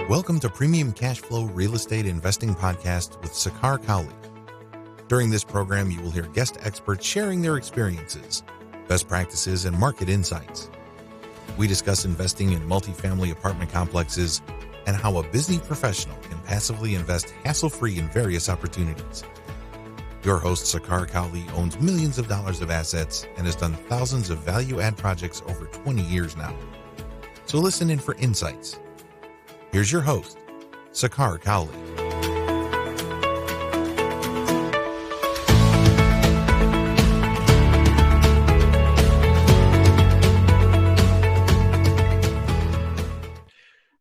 Welcome to Premium Cashflow Real Estate Investing Podcast with Sakar Cowley. During this program, you will hear guest experts sharing their experiences, best practices, and market insights. We discuss investing in multifamily apartment complexes and how a busy professional can passively invest hassle-free in various opportunities. Your host, Sakar Cowley, owns millions of dollars of assets and has done thousands of value-add projects over 20 years now. So listen in for insights. Here's your host, Sakar Cowley.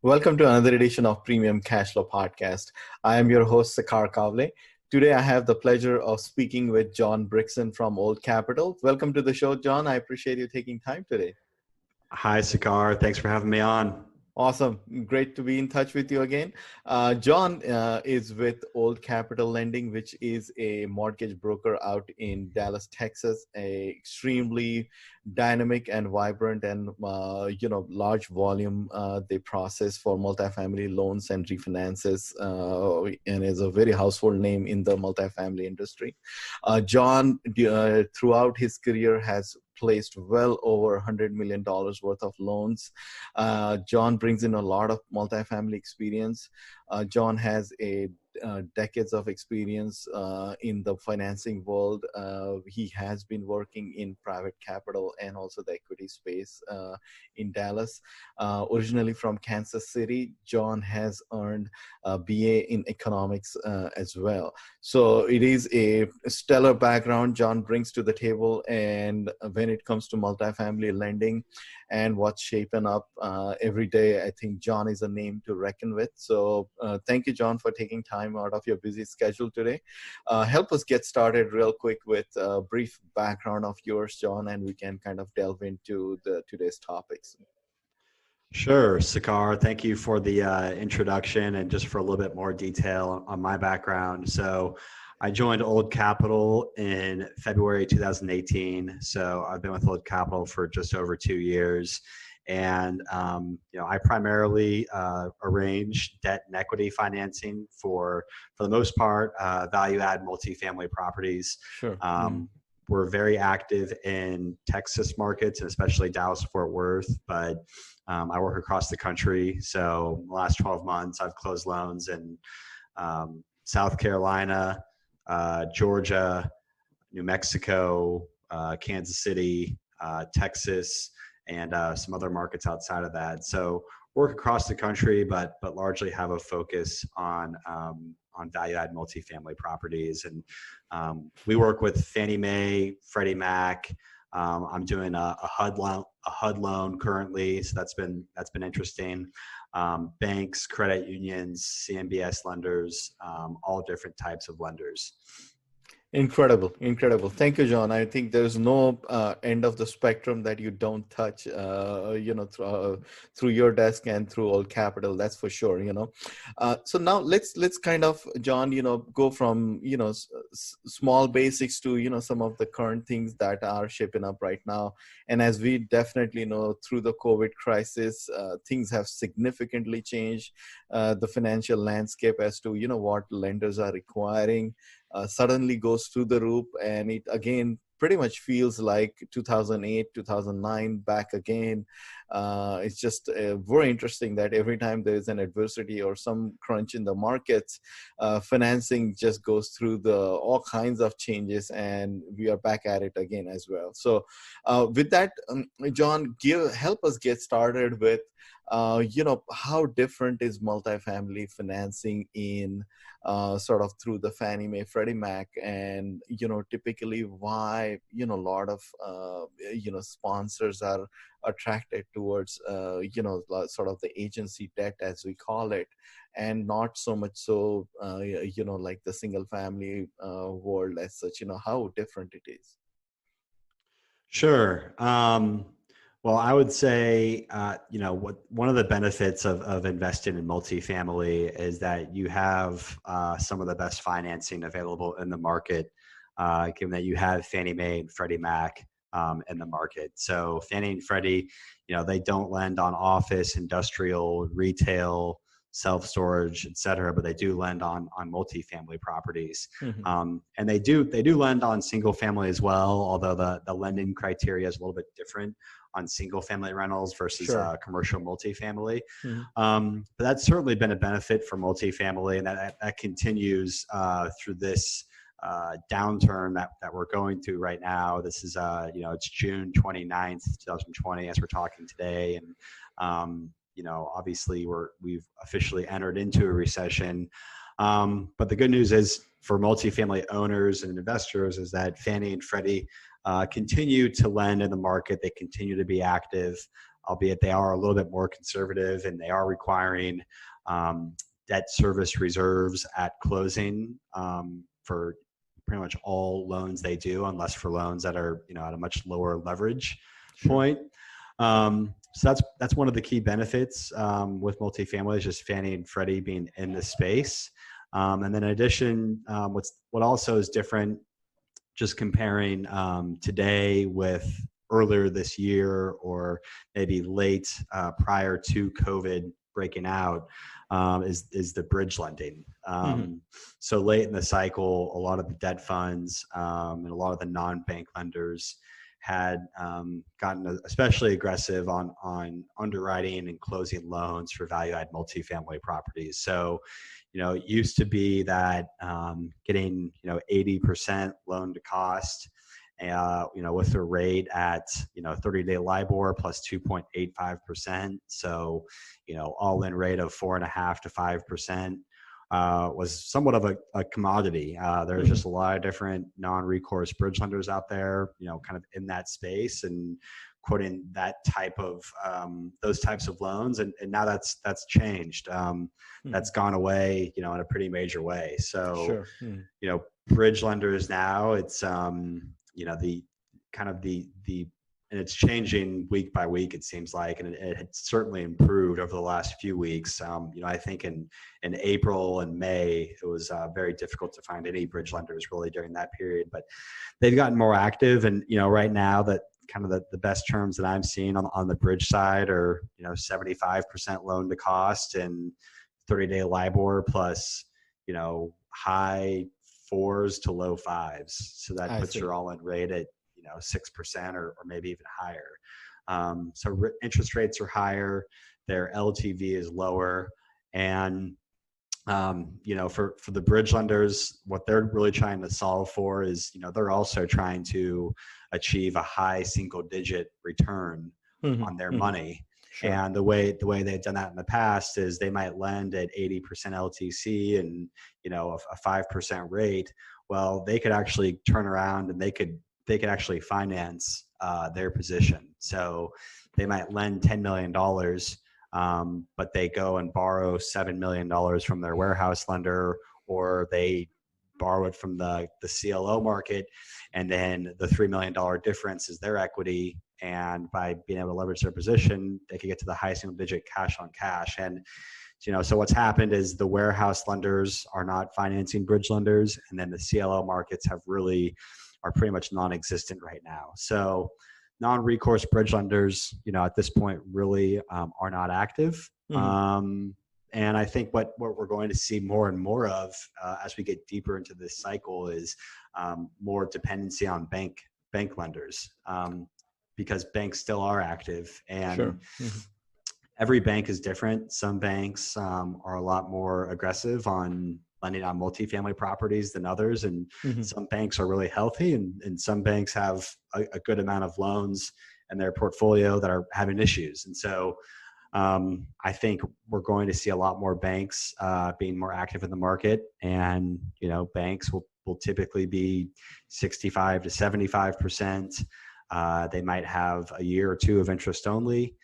Welcome to another edition of Premium Cashflow Podcast. I am your host, Sakar Cowley. Today, I have the pleasure of speaking with John Brickson from Old Capital. Welcome to the show, John. I appreciate you taking time today. Hi, Sakar. Thanks for having me on. Awesome. Great to be in touch with you again. John is with Old Capital Lending, which is a mortgage broker out in Dallas, Texas, a extremely dynamic and vibrant and, large volume they process for multifamily loans and refinances, and is a very household name in the multifamily industry. John, throughout his career, has placed well over $100 million worth of loans. John brings in a lot of multifamily experience. John has decades of experience in the financing world. He has been working in private capital and also the equity space in Dallas. Originally from Kansas City, John has earned a BA in economics as well. So it is a stellar background John brings to the table, and when it comes to multifamily lending and what's shaping up every day, I think John is a name to reckon with. So thank you, John, for taking time out of your busy schedule today. Help us get started real quick with a brief background of yours, John, and we can kind of delve into today's topics. Sure, Sakar. Thank you for the introduction, and just for a little bit more detail on my background. So I joined Old Capital in February 2018. So I've been with Old Capital for just over 2 years. And, I primarily arrange debt and equity financing for the most part, value-add multifamily properties. Sure. We're very active in Texas markets, and especially Dallas-Fort Worth, but I work across the country. So the last 12 months, I've closed loans in South Carolina, Georgia, New Mexico, Kansas City, Texas, and some other markets outside of that. So work across the country, but largely have a focus on value-add multifamily properties. And we work with Fannie Mae, Freddie Mac. I'm doing a HUD loan currently, so that's been interesting. Banks, credit unions, CMBS lenders, all different types of lenders. Incredible. Thank you, John. I think there's no end of the spectrum that you don't touch, through your desk and through Old Capital. That's for sure. So now let's kind of, John, go from small basics to some of the current things that are shaping up right now. And as we definitely know, through the COVID crisis, things have significantly changed the financial landscape as to what lenders are requiring. Suddenly goes through the roof, and it again pretty much feels like 2008, 2009 back again. It's just very interesting that every time there is an adversity or some crunch in the markets, financing just goes through all kinds of changes, and we are back at it again as well. So with that, John, help us get started with how different is multifamily financing in sort of through the Fannie Mae, Freddie Mac, and typically why a lot of sponsors are attracted towards sort of the agency debt, as we call it, and not so much so like the single family world as such. How different it is. Sure. Well, I would say, one of the benefits of investing in multifamily is that you have some of the best financing available in the market, given that you have Fannie Mae and Freddie Mac in the market. So Fannie and Freddie, they don't lend on office, industrial, retail, self-storage, et cetera, but they do lend on multifamily properties. Mm-hmm. And they do lend on single family as well, although the lending criteria is a little bit different on single family rentals versus commercial multifamily. Mm-hmm. But that's certainly been a benefit for multifamily, and that continues through this downturn that we're going through right now. This is, it's June 29th, 2020 as we're talking today. And, obviously we've officially entered into a recession. But the good news is for multifamily owners and investors is that Fannie and Freddie continue to lend in the market. They continue to be active, albeit they are a little bit more conservative, and they are requiring debt service reserves at closing for pretty much all loans they do, unless for loans that are at a much lower leverage point. So that's one of the key benefits with multifamily is just Fannie and Freddie being in the space. And then in addition, what also is different, just comparing today with earlier this year or maybe late prior to COVID breaking out, is the bridge lending. So late in the cycle, a lot of the debt funds and a lot of the non-bank lenders had gotten especially aggressive on underwriting and closing loans for value-add multifamily properties. So, it used to be that getting 80% loan to cost, with a rate at 30-day LIBOR plus 2.85%. So, all-in rate of 4.5% to 5%. Was somewhat of a commodity. There's just a lot of different non-recourse bridge lenders out there, kind of in that space and quoting that type of those types of loans. And now that's changed. That's gone away, in a pretty major way. So, bridge lenders now, it's the kind of the and it's changing week by week, it seems like, and it had certainly improved over the last few weeks. I think in April and May, it was very difficult to find any bridge lenders really during that period, but they've gotten more active. And, right now that kind of the best terms that I'm seeing on the bridge side are, 75% loan to cost and 30-day LIBOR plus, high 4s to low 5s. So that puts your all-in rate at 6% or maybe even higher. So interest rates are higher, their LTV is lower, and for the bridge lenders, what they're really trying to solve for is they're also trying to achieve a high single-digit return on their money. And the way they've done that in the past is they might lend at 80% LTC and a 5% rate. Well, they could actually turn around and they could actually finance their position. So they might lend $10 million, but they go and borrow $7 million from their warehouse lender, or they borrow it from the CLO market, and then the $3 million difference is their equity. And by being able to leverage their position, they can get to the high single digit cash on cash. And so what's happened is the warehouse lenders are not financing bridge lenders, and then the CLO markets are pretty much non-existent right now. So non-recourse bridge lenders, at this point really are not active. And I think what we're going to see more and more of as we get deeper into this cycle is more dependency on bank lenders, because banks still are active. And every bank is different. Some banks are a lot more aggressive on lending on multifamily properties than others. And some banks are really healthy, and some banks have a good amount of loans in their portfolio that are having issues. And so I think we're going to see a lot more banks being more active in the market, and banks will typically be 65 to 75%. They might have a year or two of interest only.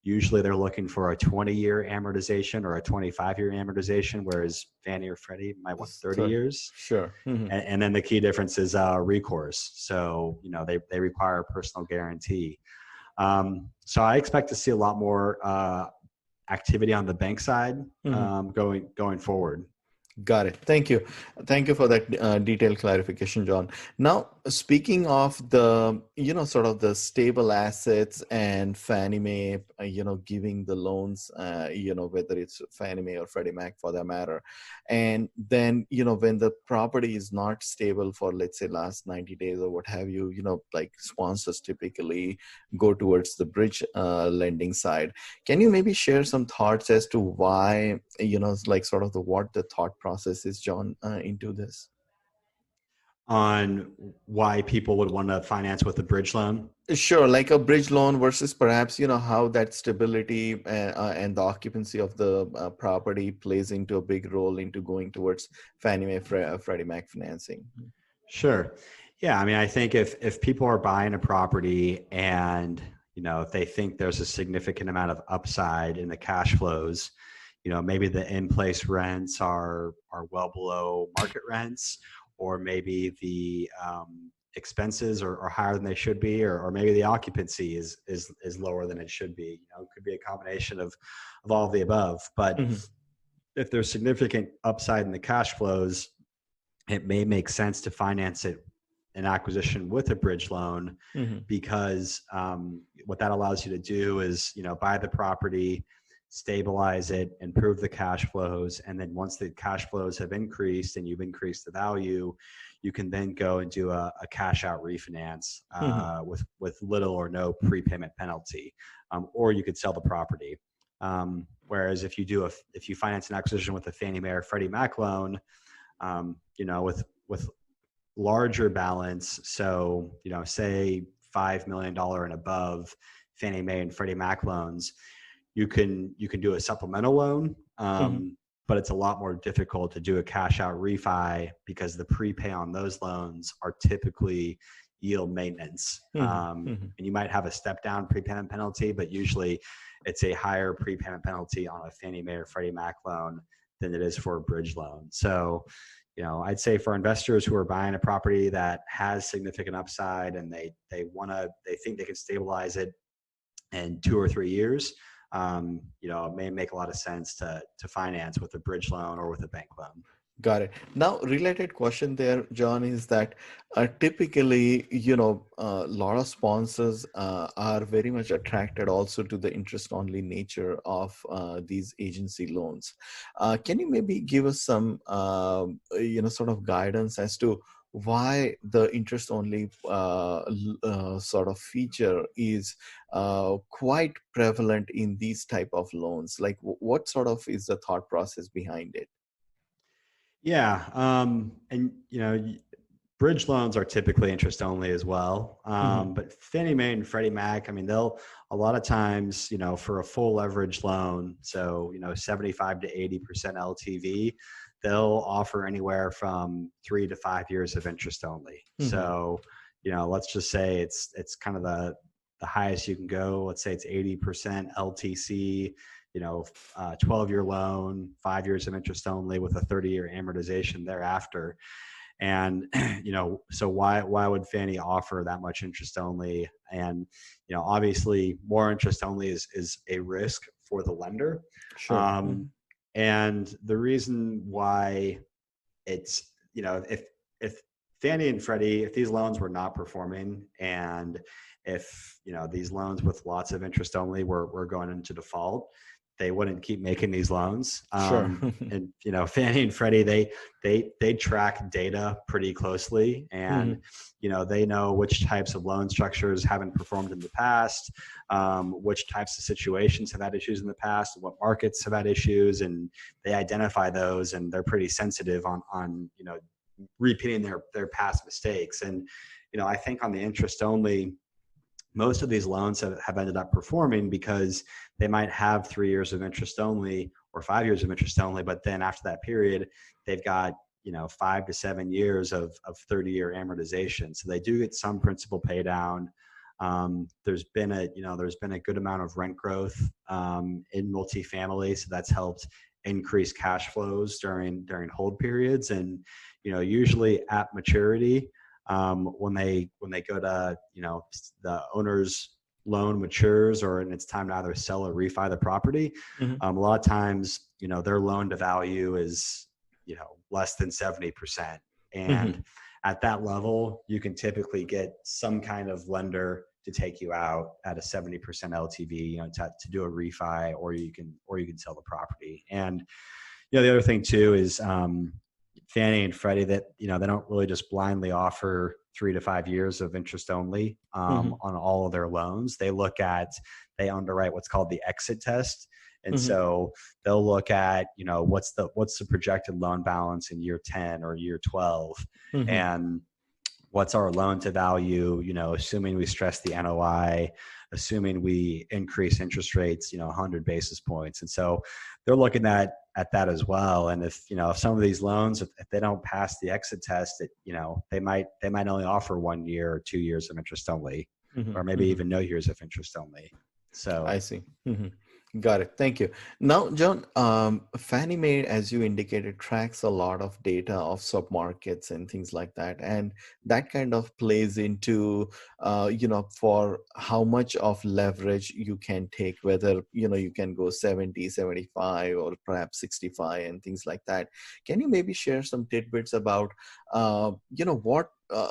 Usually they're looking for a 20-year amortization or a 25-year amortization, whereas Fannie or Freddie might want 30 years. And then the key difference is recourse. So, they require a personal guarantee. So I expect to see a lot more activity on the bank side going forward. Got it. Thank you. Thank you for that detailed clarification, John. Now, Speaking of the, sort of the stable assets and Fannie Mae, giving the loans, whether it's Fannie Mae or Freddie Mac for that matter. And then, when the property is not stable for, let's say, last 90 days or what have you, like sponsors typically go towards the bridge lending side. Can you maybe share some thoughts as to why, like sort of what the thought process is, John, into this? On why people would want to finance with a bridge loan? Sure, like a bridge loan versus perhaps, how that stability and the occupancy of the property plays into a big role into going towards Fannie Mae, Freddie Mac financing. Sure. Yeah. I mean, I think if people are buying a property and, if they think there's a significant amount of upside in the cash flows, maybe the in-place rents are well below market rents, or maybe the expenses are higher than they should be, or maybe the occupancy is lower than it should be. It could be a combination of all of the above. But if there's significant upside in the cash flows, it may make sense to finance an acquisition with a bridge loan, because what that allows you to do is, buy the property, stabilize it, improve the cash flows. And then once the cash flows have increased and you've increased the value, you can then go and do a cash out refinance with little or no prepayment penalty, or you could sell the property. Whereas if you finance an acquisition with a Fannie Mae or Freddie Mac loan, with larger balance, so say $5 million and above Fannie Mae and Freddie Mac loans, you can do a supplemental loan, but it's a lot more difficult to do a cash out refi because the prepay on those loans are typically yield maintenance. And you might have a step down prepayment penalty, but usually it's a higher prepayment penalty on a Fannie Mae or Freddie Mac loan than it is for a bridge loan. So, I'd say for investors who are buying a property that has significant upside and they think they can stabilize it in 2 or 3 years, it may make a lot of sense to finance with a bridge loan or with a bank loan. Got it. Now, related question there, John, is that typically, a lot of sponsors are very much attracted also to the interest-only nature of these agency loans. Can you maybe give us some, sort of guidance as to why the interest-only sort of feature is quite prevalent in these type of loans? Like, what sort of is the thought process behind it? Yeah. And, bridge loans are typically interest only as well. But Fannie Mae and Freddie Mac, I mean, they'll a lot of times, for a full leverage loan, so, 75 to 80% LTV, they'll offer anywhere from 3 to 5 years of interest only. So, let's just say it's kind of the highest you can go. Let's say it's 80% LTC, 12-year loan, 5 years of interest only with a 30-year amortization thereafter. And, so why would Fannie offer that much interest only? And, obviously more interest only is a risk for the lender. Sure. And the reason why it's, if Fannie and Freddie, if these loans were not performing, and if, these loans with lots of interest only were going into default, they wouldn't keep making these loans. Sure. And, Fannie and Freddie, they track data pretty closely, and, they know which types of loan structures haven't performed in the past, which types of situations have had issues in the past, what markets have had issues, and they identify those, and they're pretty sensitive on repeating their past mistakes. And, I think on the interest only, most of these loans have ended up performing because they might have 3 years of interest only or 5 years of interest only, but then after that period, they've got 5 to 7 years of 30-year amortization. So they do get some principal pay down. There's been a good amount of rent growth in multifamily, so that's helped increase cash flows during hold periods. And usually at maturity, when they go to, the owner's loan matures, and it's time to either sell or refi the property, a lot of times, their loan to value is, less than 70%. And at that level, you can typically get some kind of lender to take you out at a 70% LTV, to do a refi, or you can sell the property. And the other thing too is Fannie and Freddie, that they don't really just blindly offer 3 to 5 years of interest only on all of their loans. They underwrite what's called the exit test. And so they'll look at, what's the projected loan balance in year 10 or year 12, and what's our loan to value, assuming we stress the NOI, assuming we increase interest rates, 100 basis points. And so they're looking at that as well. And if some of these loans, if they don't pass the exit test, they might only offer 1 year or 2 years of interest only, or maybe even no years of interest only. So I see. Got it. Thank you. Now, John, Fannie Mae, as you indicated, tracks a lot of data of submarkets and things like that. And that kind of plays into, for how much of leverage you can take, whether, you can go 70, 75, or perhaps 65 and things like that. Can you maybe share some tidbits about,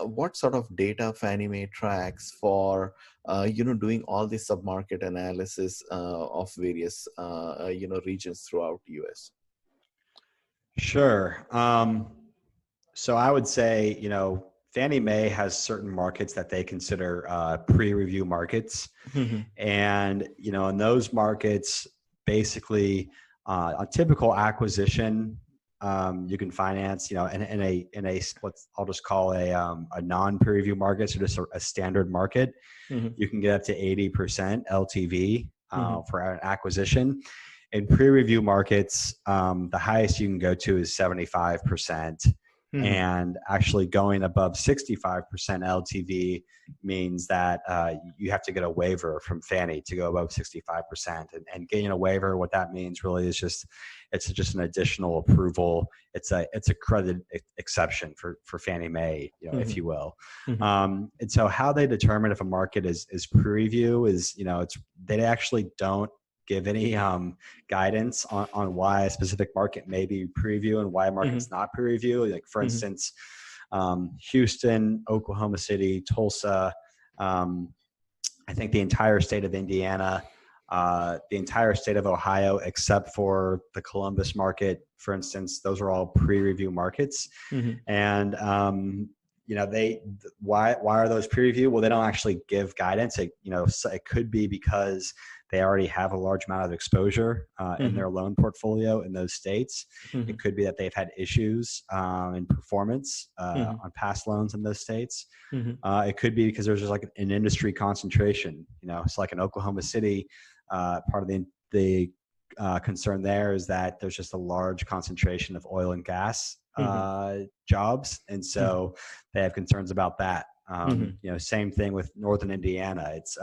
what sort of data Fannie Mae tracks for, doing all the submarket analysis of various, regions throughout the U.S.? Sure. So I would say, Fannie Mae has certain markets that they consider pre-review markets. And, in those markets, basically a typical acquisition, you can finance, in a I'll just call a non-pre-review market, so just a standard market. You can get up to 80% LTV for an acquisition. In pre-review markets, the highest you can go to is 75%. And actually going above 65% LTV means that you have to get a waiver from Fannie to go above 65%. And getting a waiver, what that means really is it's just an additional approval. It's a credit exception for Fannie Mae, if you will. And so how they determine if a market is pre-review is, they actually don't give any guidance on why a specific market may be pre-review and why a market's not pre-review. Like for instance, Houston, Oklahoma City, Tulsa, I think the entire state of Indiana, the entire state of Ohio, except for the Columbus market, for instance, those are all pre-review markets. And why are those pre-review? Well, they don't actually give guidance. It could be because they already have a large amount of exposure in their loan portfolio in those states. It could be that they've had issues in performance on past loans in those states. It could be because there's just like an industry concentration. It's like in Oklahoma City, part of the concern there is that there's just a large concentration of oil and gas jobs. And so they have concerns about that. Same thing with Northern Indiana. It's,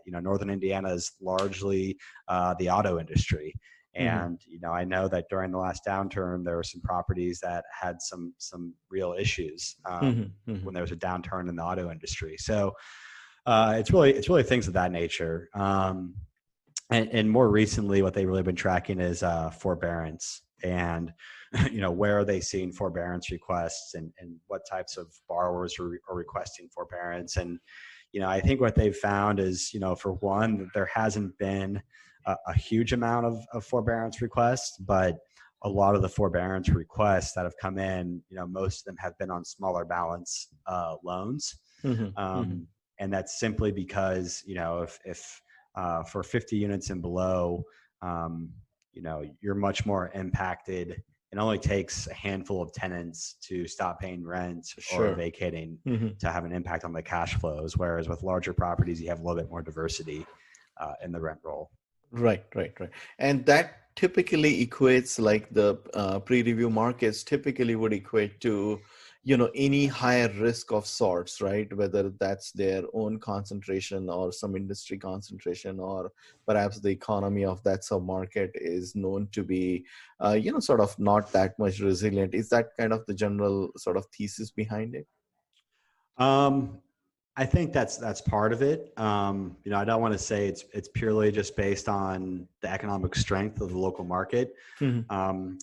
Northern Indiana is largely the auto industry. And, I know that during the last downturn, there were some properties that had some real issues when there was a downturn in the auto industry. So it's really things of that nature. And more recently, what they've really been tracking is forbearance. And where are they seeing forbearance requests, and what types of borrowers are requesting forbearance? And, I think what they've found is, for one, there hasn't been a huge amount of forbearance requests, but a lot of the forbearance requests that have come in, most of them have been on smaller balance loans. And that's simply because, if for 50 units and below, you're much more impacted. It only takes a handful of tenants to stop paying rent or vacating to have an impact on the cash flows. Whereas with larger properties, you have a little bit more diversity in the rent roll. Right. And that typically equates, like the pre-review markets typically would equate to, any higher risk of sorts, right? Whether that's their own concentration or some industry concentration, or perhaps the economy of that submarket is known to be, sort of not that much resilient. Is that kind of the general sort of thesis behind it? I think that's part of it. I don't want to say it's purely just based on the economic strength of the local market. So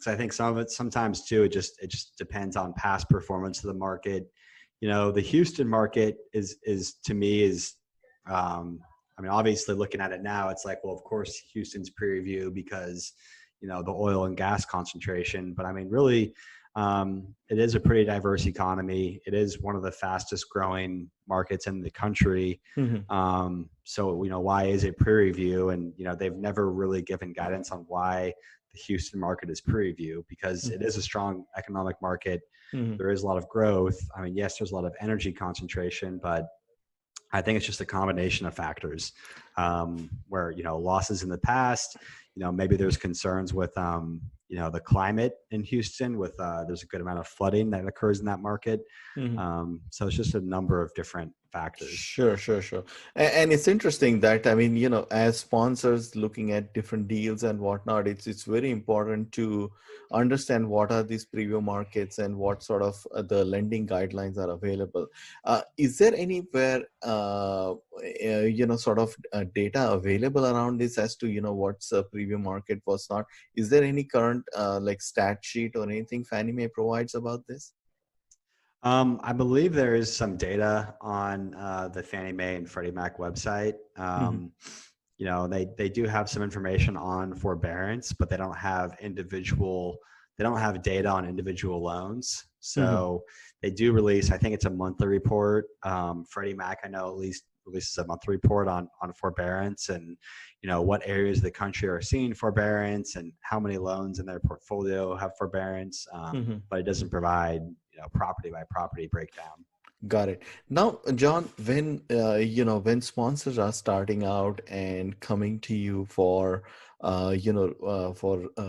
I think some of it sometimes too, it just depends on past performance of the market. the Houston market is to me is, I mean, obviously looking at it now, it's like, well, of course, Houston's pre-review because, the oil and gas concentration. But I mean, really, it is a pretty diverse economy. It is one of the fastest growing markets in the country. So, why is it pre-review? And, they've never really given guidance on why the Houston market is pre-review, because it is a strong economic market. There is a lot of growth. I mean, yes, there's a lot of energy concentration, but I think it's just a combination of factors, where, losses in the past, maybe there's concerns with, the climate in Houston with, there's a good amount of flooding that occurs in that market. So it's just a number of different factors. Sure. And it's interesting that, I mean, as sponsors looking at different deals and whatnot, it's very important to understand what are these preview markets and what sort of the lending guidelines are available. Is there anywhere, sort of data available around this as to, what's a preview market, what's not? Is there any current like stat sheet or anything Fannie Mae provides about this? I believe there is some data on the Fannie Mae and Freddie Mac website. They do have some information on forbearance, but they don't have data on individual loans. So they do release, I think it's a monthly report. Freddie Mac, I know, at least releases a monthly report on forbearance and, what areas of the country are seeing forbearance and how many loans in their portfolio have forbearance. But it doesn't provide, property by property breakdown. Got it. Now, John, when when sponsors are starting out and coming to you for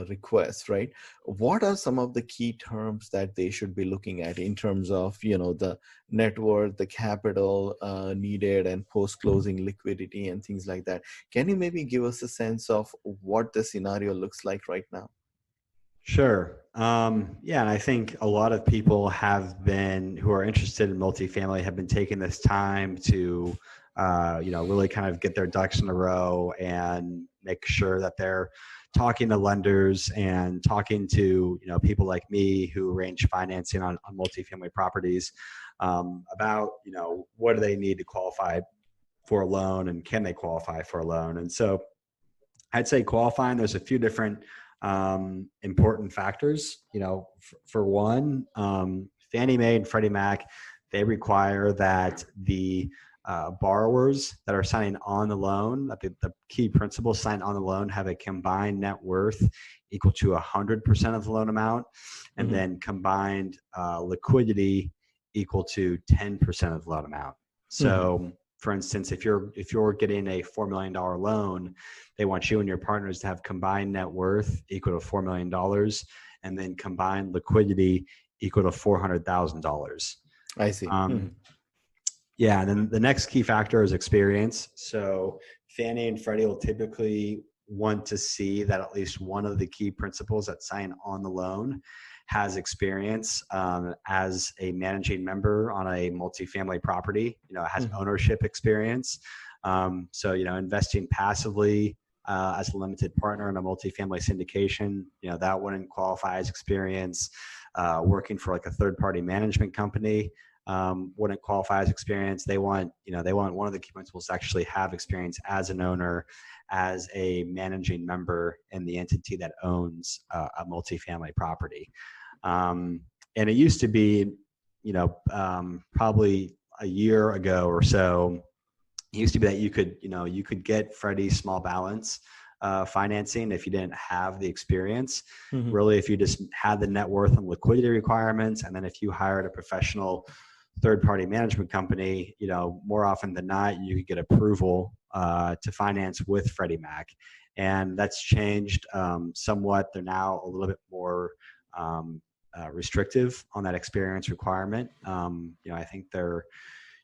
requests, right? What are some of the key terms that they should be looking at in terms of the net worth, the capital needed, and post-closing liquidity and things like that? Can you maybe give us a sense of what the scenario looks like right now? Sure. Yeah, and I think a lot of people who are interested in multifamily have been taking this time to, really kind of get their ducks in a row and make sure that they're talking to lenders and talking to, people like me who arrange financing on multifamily properties, about, what do they need to qualify for a loan and can they qualify for a loan? And so I'd say qualifying, there's a few different important factors. For one, Fannie Mae and Freddie Mac, they require that the borrowers that are signing on the loan, that the key principals sign on the loan, have a combined net worth equal to 100% of the loan amount, and then combined liquidity equal to 10% of the loan amount. So, for instance, if you're getting a $4 million loan, they want you and your partners to have combined net worth equal to $4 million, and then combined liquidity equal to $400,000. I see. Yeah, and then the next key factor is experience. So Fannie and Freddie will typically want to see that at least one of the key principals that sign on the loan has experience as a managing member on a multifamily property, has ownership experience. So, investing passively as a limited partner in a multifamily syndication, that wouldn't qualify as experience. Working for like a third-party management company wouldn't qualify as experience. They want one of the key principals to actually have experience as an owner, as a managing member in the entity that owns a multifamily property. And it used to be, probably a year ago or so, it used to be that you could get Freddie small balance financing if you didn't have the experience. Really, if you just had the net worth and liquidity requirements, and then if you hired a professional third-party management company, more often than not, you could get approval to finance with Freddie Mac. And that's changed somewhat. They're now a little bit more restrictive on that experience requirement. I think they're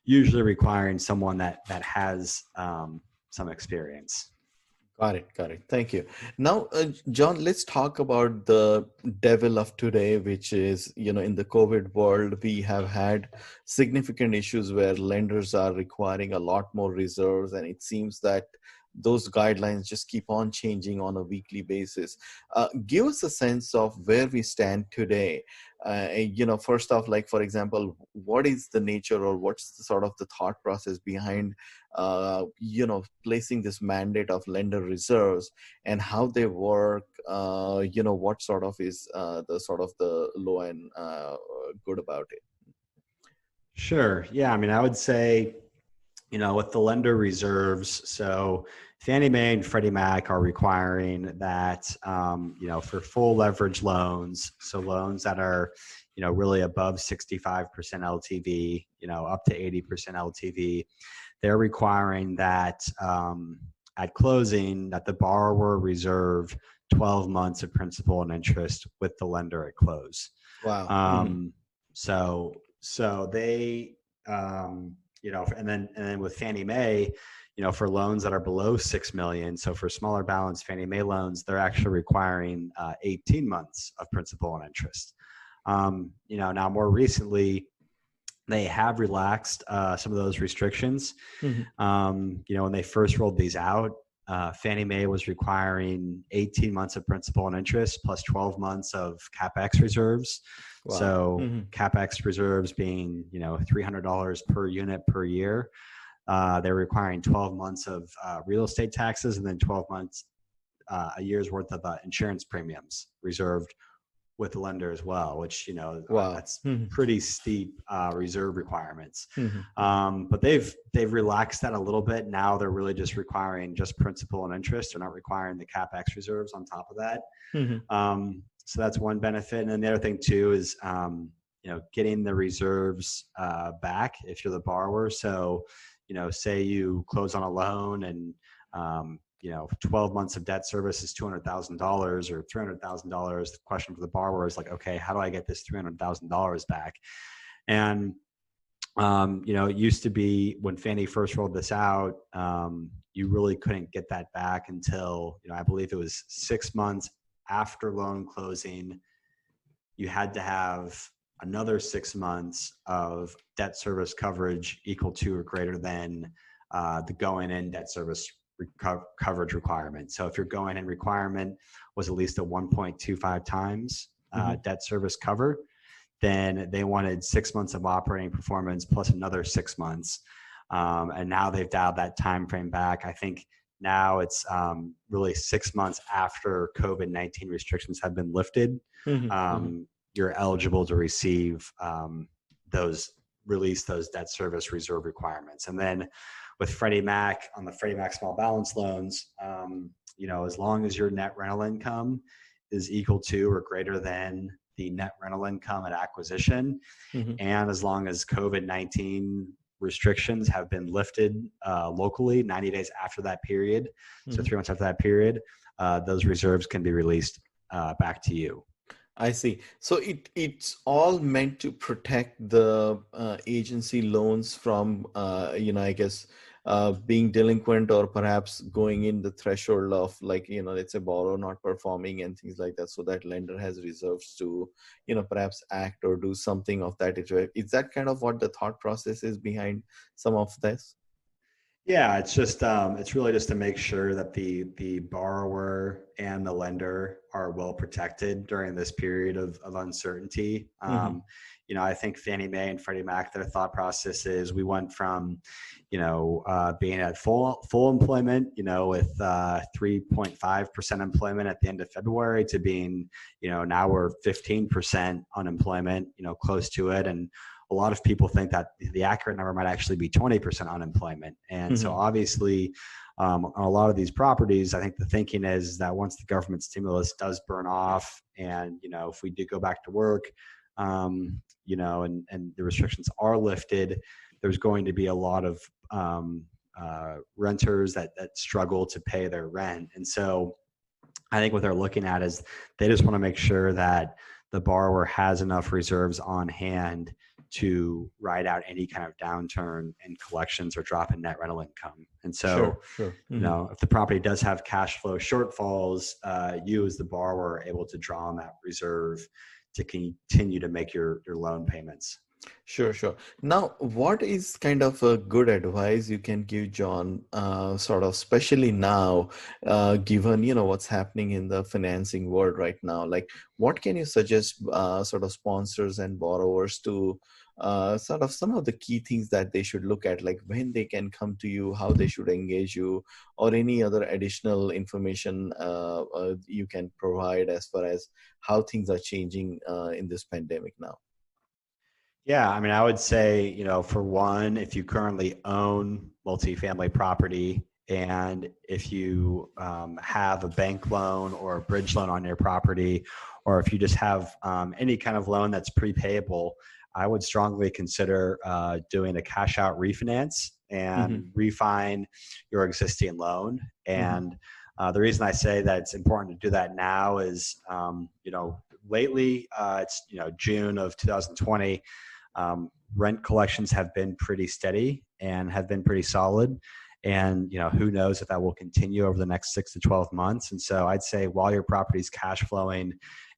usually requiring someone that has some experience. Got it. Thank you. Now, John, let's talk about the devil of today, which is, in the COVID world, we have had significant issues where lenders are requiring a lot more reserves. And it seems that those guidelines just keep on changing on a weekly basis. Give us a sense of where we stand today. First off, like, for example, what is the nature or what's the sort of the thought process behind, placing this mandate of lender reserves and how they work, what sort of is the low and good about it? Sure. Yeah. I mean, I would say, with the lender reserves, so Fannie Mae and Freddie Mac are requiring that, for full leverage loans, so loans that are, really above 65% LTV, up to 80% LTV, they're requiring that at closing that the borrower reserve 12 months of principal and interest with the lender at close. Wow. So they, and then with Fannie Mae, for loans that are below 6 million, so for smaller balance Fannie Mae loans, they're actually requiring 18 months of principal and interest. Now more recently, they have relaxed some of those restrictions. When they first rolled these out, Fannie Mae was requiring 18 months of principal and interest plus 12 months of CapEx reserves. Wow. So CapEx reserves being, $300 per unit per year. They're requiring 12 months of real estate taxes and then 12 months, a year's worth of insurance premiums reserved with the lender as well, which, wow. That's pretty steep reserve requirements. But they've relaxed that a little bit. Now they're really just requiring just principal and interest. They're not requiring the CapEx reserves on top of that. So that's one benefit. And then the other thing too is, getting the reserves back if you're the borrower. So, say you close on a loan and, 12 months of debt service is $200,000 or $300,000. The question for the borrower is like, okay, how do I get this $300,000 back? And, it used to be when Fannie first rolled this out, you really couldn't get that back until, I believe it was 6 months after loan closing. You had to have another 6 months of debt service coverage equal to or greater than the going in debt service coverage requirement. So if your going in requirement was at least a 1.25 times debt service cover, then they wanted 6 months of operating performance plus another 6 months. And now they've dialed that time frame back. I think now it's really 6 months after COVID-19 restrictions have been lifted. You're eligible to receive those debt service reserve requirements. And then with Freddie Mac, on the Freddie Mac small balance loans, as long as your net rental income is equal to or greater than the net rental income at acquisition, and as long as COVID-19 restrictions have been lifted locally 90 days after that period, so 3 months after that period, those reserves can be released back to you. I see. So it's all meant to protect the agency loans from, being delinquent or perhaps going in the threshold of, like, let's say borrower not performing and things like that, so that lender has reserves to, perhaps act or do something of that nature. Is that kind of what the thought process is behind some of this? Yeah, it's just it's really just to make sure that the borrower and the lender are well protected during this period of uncertainty. I think Fannie Mae and Freddie Mac, their thought process is we went from, being at full employment, with 3.5% employment at the end of February to being, now we're 15% unemployment, close to it. And a lot of people think that the accurate number might actually be 20% unemployment. And so obviously on a lot of these properties, I think the thinking is that once the government stimulus does burn off and, if we do go back to work, and the restrictions are lifted, there's going to be a lot of renters that struggle to pay their rent. And so I think what they're looking at is they just want to make sure that the borrower has enough reserves on hand to ride out any kind of downturn in collections or drop in net rental income. And so, if the property does have cash flow shortfalls, you as the borrower are able to draw on that reserve to continue to make your loan payments. Sure, sure. Now, what is kind of a good advice you can give, John, sort of, especially now, given, what's happening in the financing world right now? Like, what can you suggest, sort of sponsors and borrowers to sort of some of the key things that they should look at, like when they can come to you, how they should engage you, or any other additional information you can provide as far as how things are changing in this pandemic now? Yeah, I mean, I would say, for one, if you currently own multifamily property and if you have a bank loan or a bridge loan on your property, or if you just have any kind of loan that's prepayable, I would strongly consider doing a cash out refinance Mm-hmm. and refine your existing loan. Mm-hmm. And the reason I say that it's important to do that now is, lately, it's, June of 2020. Rent collections have been pretty steady and have been pretty solid. And, who knows if that will continue over the next 6 to 12 months. And so I'd say while your property is cash flowing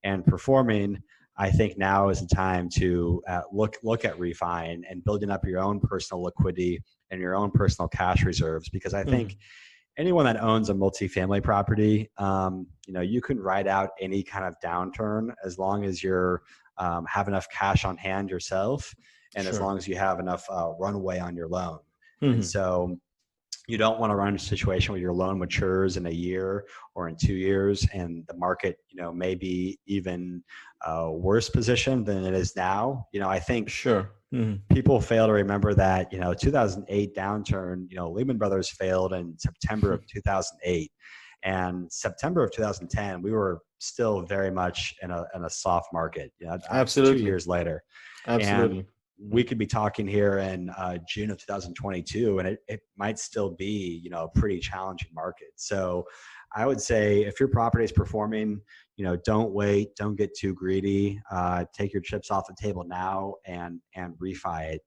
and performing, I think now is the time to look at refi and building up your own personal liquidity and your own personal cash reserves. Because I think anyone that owns a multifamily property, you can ride out any kind of downturn as long as you're have enough cash on hand yourself, and as Sure. long as you have enough runway on your loan. And Mm-hmm. so you don't want to run into a situation where your loan matures in a year or in 2 years, and the market, may be even worse position than it is now. I think Sure. Mm-hmm. people fail to remember that, 2008 downturn, Lehman Brothers failed in September of 2008. And September of 2010, we were still very much in a soft market. That's 2 Absolutely. years later. And Absolutely. we could be talking here in June of 2022, and it might still be, a pretty challenging market. So I would say if your property is performing, don't wait, don't get too greedy, take your chips off the table now and refi it.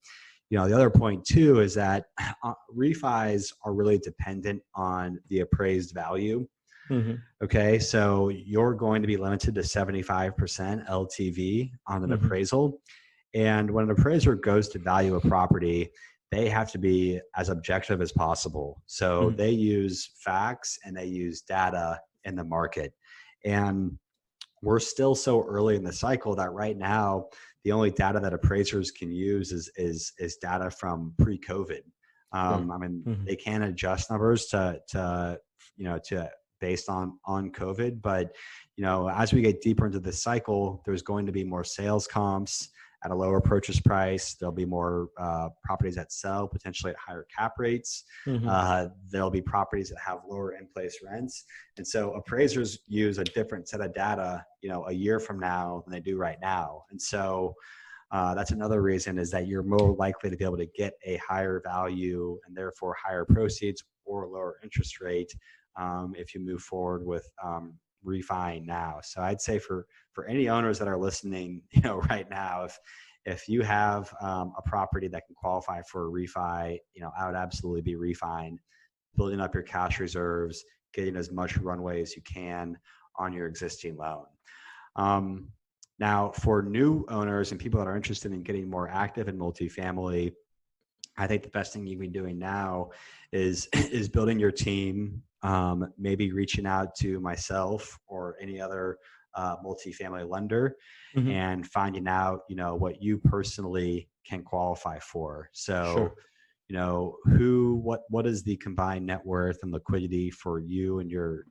The other point too is that refis are really dependent on the appraised value. Mm-hmm. Okay, so you're going to be limited to 75% LTV on an Mm-hmm. appraisal. And when an appraiser goes to value a property, they have to be as objective as possible. So Mm-hmm. they use facts and they use data in the market. And we're still so early in the cycle that right now, the only data that appraisers can use is data from pre-COVID. Sure. I mean, Mm-hmm. they can adjust numbers to based on COVID, but as we get deeper into this cycle, there's going to be more sales comps at a lower purchase price. There'll be more properties that sell potentially at higher cap rates. Mm-hmm. There'll be properties that have lower in-place rents. And so appraisers use a different set of data, a year from now than they do right now. And so that's another reason is that you're more likely to be able to get a higher value and therefore higher proceeds or lower interest rate if you move forward with refi now. So I'd say for any owners that are listening, right now, if you have a property that can qualify for a refi, I would absolutely be refining, building up your cash reserves, getting as much runway as you can on your existing loan. Now, for new owners and people that are interested in getting more active in multifamily, I think the best thing you can be doing now is building your team, maybe reaching out to myself or any other multifamily lender, Mm-hmm. and finding out, what you personally can qualify for. So, Sure. what is the combined net worth and liquidity for you and your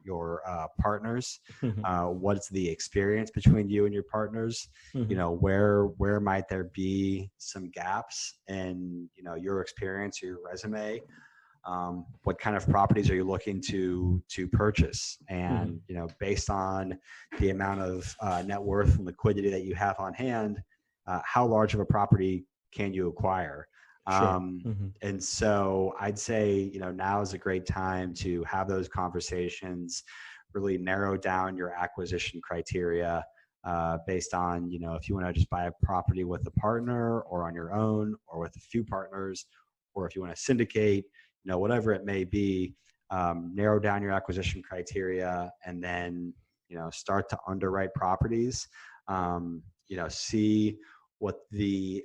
partners? Mm-hmm. What's the experience between you and your partners? Mm-hmm. Where might there be some gaps in, your experience or your resume? What kind of properties are you looking to purchase? And, based on the amount of net worth and liquidity that you have on hand, how large of a property can you acquire? Sure. Mm-hmm. And so I'd say, now is a great time to have those conversations, really narrow down your acquisition criteria based on, if you want to just buy a property with a partner or on your own or with a few partners, or if you want to syndicate, whatever it may be, narrow down your acquisition criteria and then, start to underwrite properties, see what the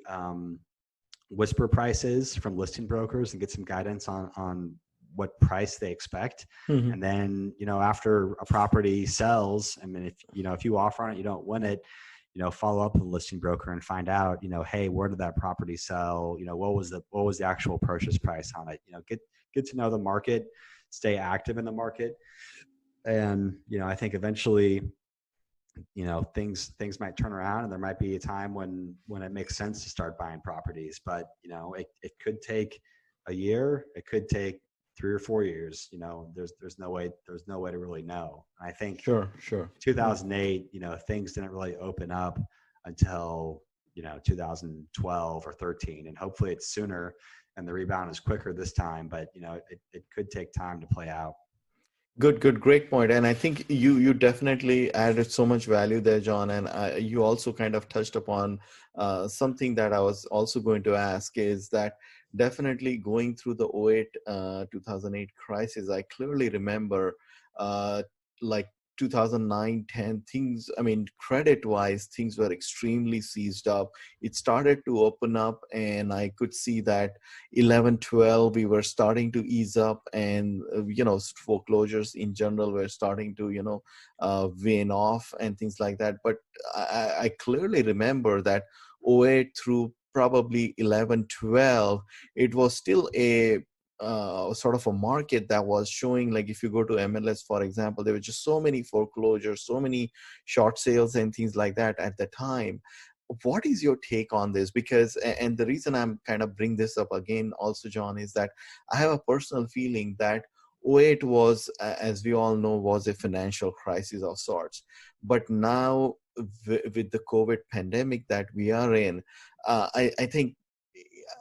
whisper price is from listing brokers and get some guidance on what price they expect. Mm-hmm. And then, after a property sells, I mean, if you offer on it, you don't win it, follow up with the listing broker and find out, hey, where did that property sell? What was the actual purchase price on it? Get to know the market, stay active in the market. And, I think eventually, things might turn around, and there might be a time when it makes sense to start buying properties. But, it could take a year, it could take 3 or 4 years. There's no way to really know. And I think Sure. 2008, things didn't really open up until 2012 or 13, and hopefully it's sooner and the rebound is quicker this time. But it could take time to play out. Good, great point. And I think you definitely added so much value there, John. And you also kind of touched upon something that I was also going to ask, is that definitely going through the 2008 crisis, I clearly remember like 2009-10 things, I mean, credit wise, things were extremely seized up. It started to open up, and I could see that 11-12 we were starting to ease up, and foreclosures in general were starting to wane off and things like that. But I clearly remember that 08 through probably 11-12, it was still a sort of a market that was showing, like if you go to MLS, for example, there were just so many foreclosures, so many short sales and things like that at the time. What is your take on this? Because, and the reason I'm kind of bring this up again also, John, is that I have a personal feeling that 08 was, as we all know, was a financial crisis of sorts. But now with the COVID pandemic that we are in, I think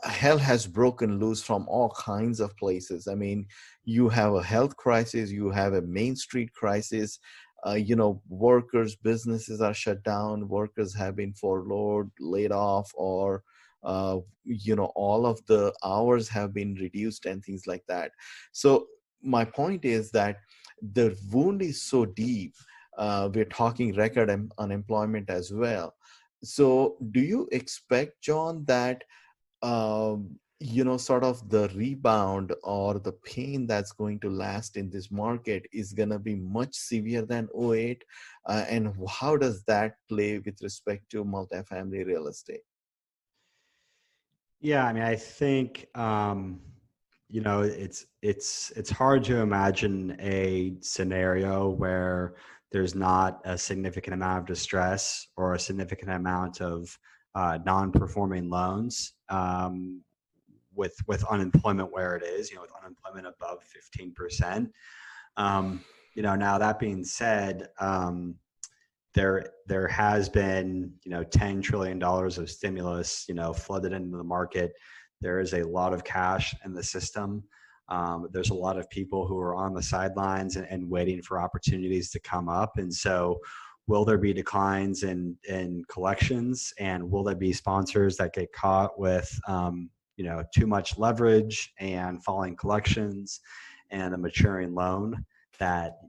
hell has broken loose from all kinds of places. I mean, you have a health crisis, you have a Main Street crisis, workers, businesses are shut down, workers have been furloughed, laid off, or all of the hours have been reduced and things like that. So my point is that the wound is so deep. We're talking record unemployment as well. So do you expect, John, that sort of the rebound or the pain that's going to last in this market is going to be much severe than 08? And how does that play with respect to multifamily real estate? Yeah, I mean, I think it's hard to imagine a scenario where there's not a significant amount of distress or a significant amount of non-performing loans, with unemployment where it is, with unemployment above 15%. Now that being said, there has been, $10 trillion of stimulus, flooded into the market. There is a lot of cash in the system. There's a lot of people who are on the sidelines and waiting for opportunities to come up. And so will there be declines in collections, and will there be sponsors that get caught with, too much leverage and falling collections and a maturing loan that,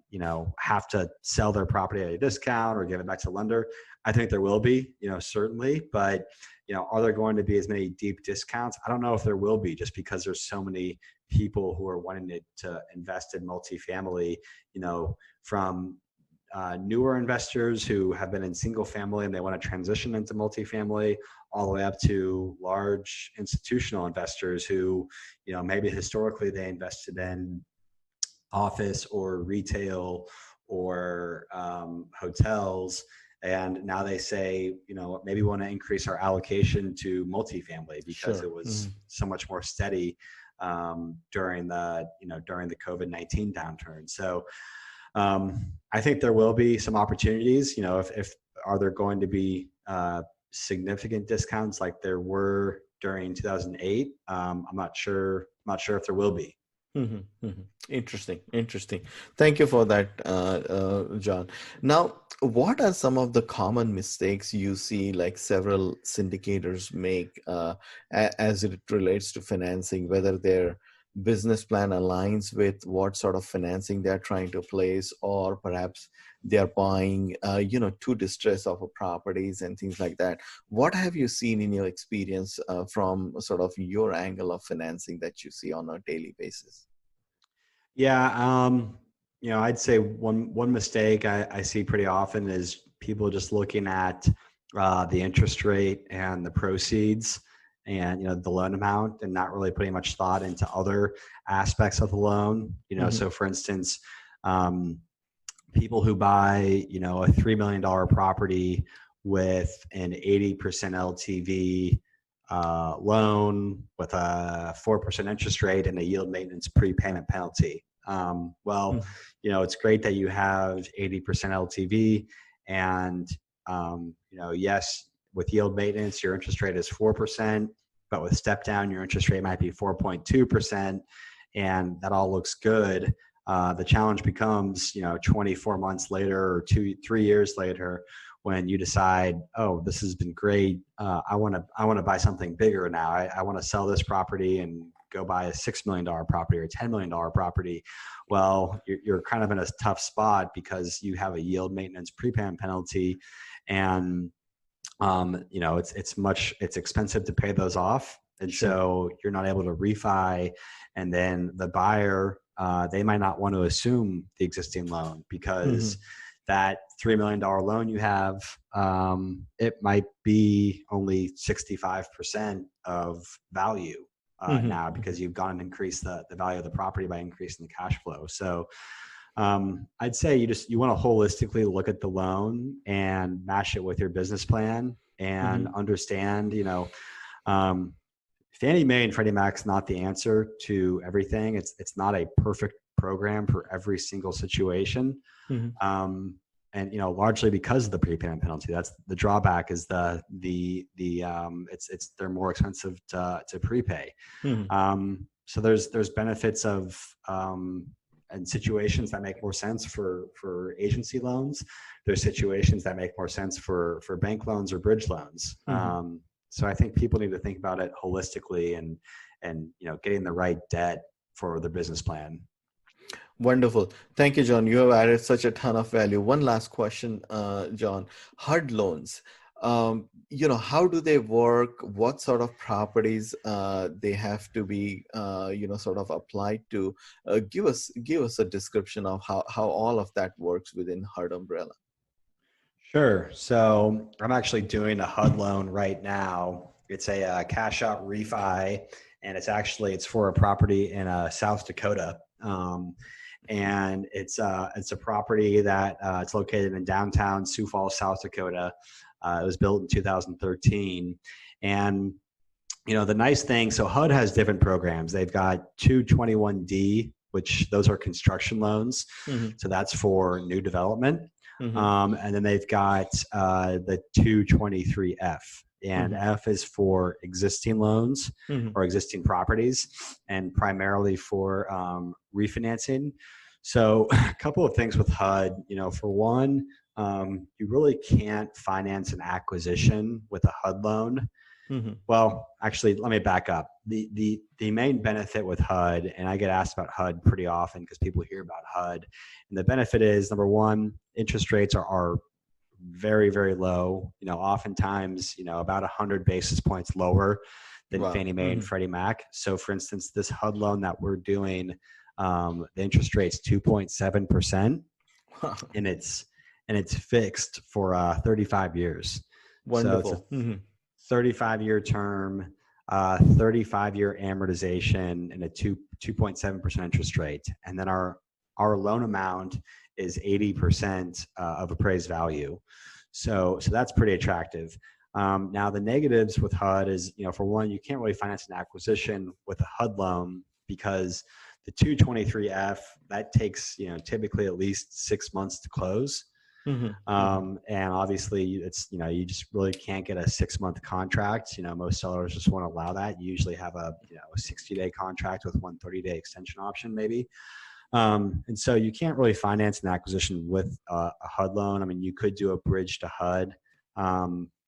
have to sell their property at a discount or give it back to the lender? I think there will be, certainly, but, are there going to be as many deep discounts? I don't know if there will be, just because there's so many people who are wanting to invest in multifamily, from newer investors who have been in single family and they want to transition into multifamily, all the way up to large institutional investors who, maybe historically they invested in office or retail or hotels, and now they say, maybe we want to increase our allocation to multifamily because Sure. it was so much more steady during the COVID-19 downturn. So I think there will be some opportunities. If are there going to be significant discounts like there were during 2008? I'm not sure if there will be. Interesting. Thank you for that, John. Now, what are some of the common mistakes you see, like several syndicators make as it relates to financing, whether they're business plan aligns with what sort of financing they're trying to place, or perhaps they're buying, to distress of a properties and things like that. What have you seen in your experience from sort of your angle of financing that you see on a daily basis? Yeah, I'd say one mistake I see pretty often is people just looking at the interest rate and the proceeds and the loan amount, and not really putting much thought into other aspects of the loan. So for instance, people who buy a $3 million property with an 80% LTV loan with a 4% interest rate and a yield maintenance prepayment penalty. It's great that you have 80% LTV, and yes, with yield maintenance, your interest rate is 4%, but with step down, your interest rate might be 4.2%, and that all looks good. The challenge becomes, 24 months later or 2-3 years later, when you decide, oh, this has been great. I want to buy something bigger now. I want to sell this property and go buy a $6 million property or a $10 million property. Well, you're kind of in a tough spot because you have a yield maintenance prepayment penalty, and it's expensive to pay those off, and so you're not able to refi. And then the buyer, they might not want to assume the existing loan because that $3 million loan you have, it might be only 65% of value now, because you've gone and increased the value of the property by increasing the cash flow. So I'd say you want to holistically look at the loan and match it with your business plan and understand, Fannie Mae and Freddie Mac's not the answer to everything. It's not a perfect program for every single situation. And largely because of the prepayment penalty. That's the drawback, is they're more expensive to prepay. So there's benefits of and situations that make more sense for agency loans. There's situations that make more sense for bank loans or bridge loans. So I think people need to think about it holistically and getting the right debt for their business plan. Wonderful. Thank you, John. You have added such a ton of value. One last question, John. HUD loans, how do they work? What sort of properties they have to be, sort of applied to? Give us a description of how all of that works within HUD umbrella. Sure. So I'm actually doing a HUD loan right now. It's a cash out refi, and it's for a property in South Dakota. And it's a property that it's located in downtown Sioux Falls, South Dakota. It was built in 2013. And, the nice thing, so HUD has different programs. They've got 221D, which those are construction loans. So that's for new development. And then they've got the 223F. And F is for existing loans or existing properties, and primarily for refinancing. So a couple of things with HUD, for one, you really can't finance an acquisition with a HUD loan. Well, actually, let me back up. The main benefit with HUD, and I get asked about HUD pretty often because people hear about HUD, and the benefit is, number one, interest rates are very, very low, oftentimes, about 100 basis points lower than Fannie Mae and Freddie Mac. So for instance, this HUD loan that we're doing, the interest rate's 2.7%, and it's fixed for 35 years. Wonderful. So it's a 35-year term, 35-year amortization, and a 2.7% interest rate. And then our loan amount is 80% of appraised value. So that's pretty attractive. Now the negatives with HUD is, for one, you can't really finance an acquisition with a HUD loan because the 223F, that takes, typically at least 6 months to close. And obviously it's, you just really can't get a 6-month contract. Most sellers just won't allow that. You usually have a 60-day contract with 1 30-day extension option maybe. And so you can't really finance an acquisition with a HUD loan. I mean, you could do a bridge to HUD.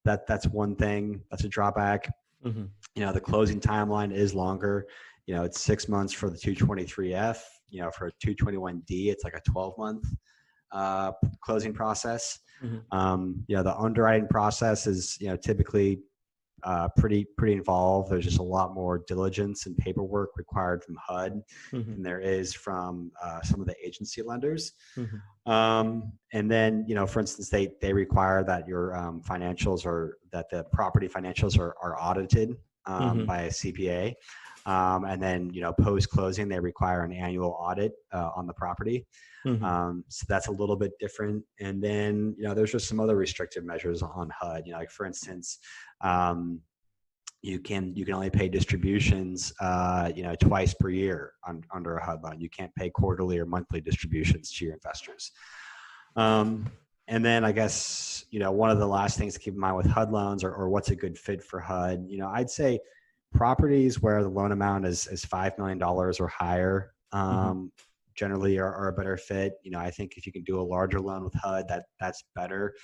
That's one thing. That's a drawback. The closing timeline is longer. It's 6 months for the 223F. For a 221D, it's like a 12-month closing process. The underwriting process is, typically pretty involved. There's just a lot more diligence and paperwork required from HUD than there is from some of the agency lenders. And then, for instance, they require that your financials that the property financials are audited by a CPA. And then, post-closing, they require an annual audit on the property. So that's a little bit different. And then, there's just some other restrictive measures on HUD. Like for instance, you can only pay distributions, twice per year under a HUD loan. You can't pay quarterly or monthly distributions to your investors. And then I guess, one of the last things to keep in mind with HUD loans or what's a good fit for HUD, I'd say properties where the loan amount is $5 million or higher, generally are a better fit. I think if you can do a larger loan with HUD, that's better,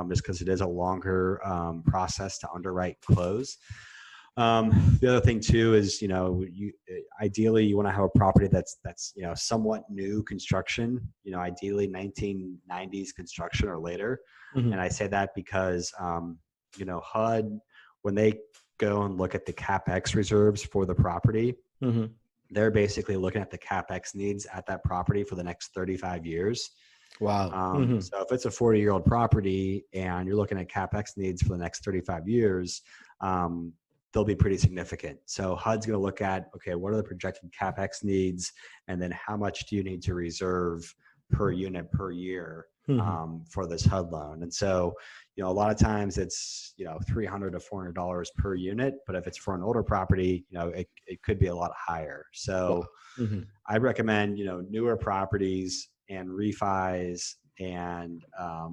just because it is a longer process to underwrite close. The other thing too is, ideally you want to have a property that's somewhat new construction, ideally 1990s construction or later. And I say that because, HUD, when they go and look at the CapEx reserves for the property, they're basically looking at the CapEx needs at that property for the next 35 years. Wow. So if it's a 40-year-old property and you're looking at CapEx needs for the next 35 years, they'll be pretty significant. So HUD's going to look at, okay, what are the projected CapEx needs? And then how much do you need to reserve per unit per year for this HUD loan? And so, a lot of times it's, $300 to $400 per unit, but if it's for an older property, it could be a lot higher. So I recommend, newer properties and refis and, a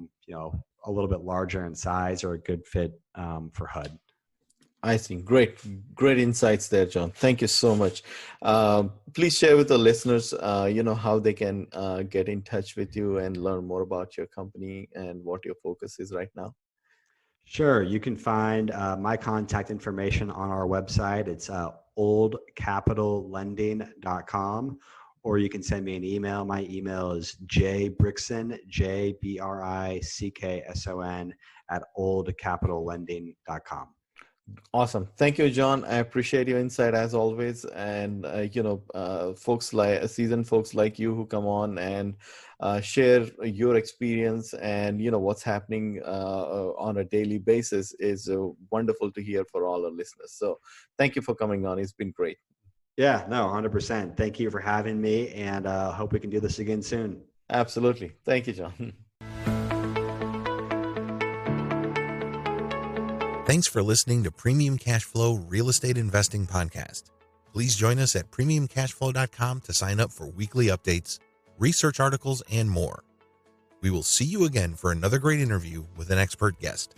little bit larger in size are a good fit for HUD. I see. Great insights there, John. Thank you so much. Please share with the listeners, how they can get in touch with you and learn more about your company and what your focus is right now. Sure. You can find my contact information on our website. It's oldcapitallending.com, or you can send me an email. My email is jbrickson, JBRICKSON @oldcapitallending.com. Awesome. Thank you, John. I appreciate your insight as always. And, seasoned folks like you who come on and share your experience and, what's happening on a daily basis is wonderful to hear for all our listeners. So thank you for coming on. It's been great. Yeah, no, 100%. Thank you for having me, and hope we can do this again soon. Absolutely. Thank you, John. Thanks for listening to Premium Cashflow Real Estate Investing Podcast. Please join us at premiumcashflow.com to sign up for weekly updates, research articles, and more. We will see you again for another great interview with an expert guest.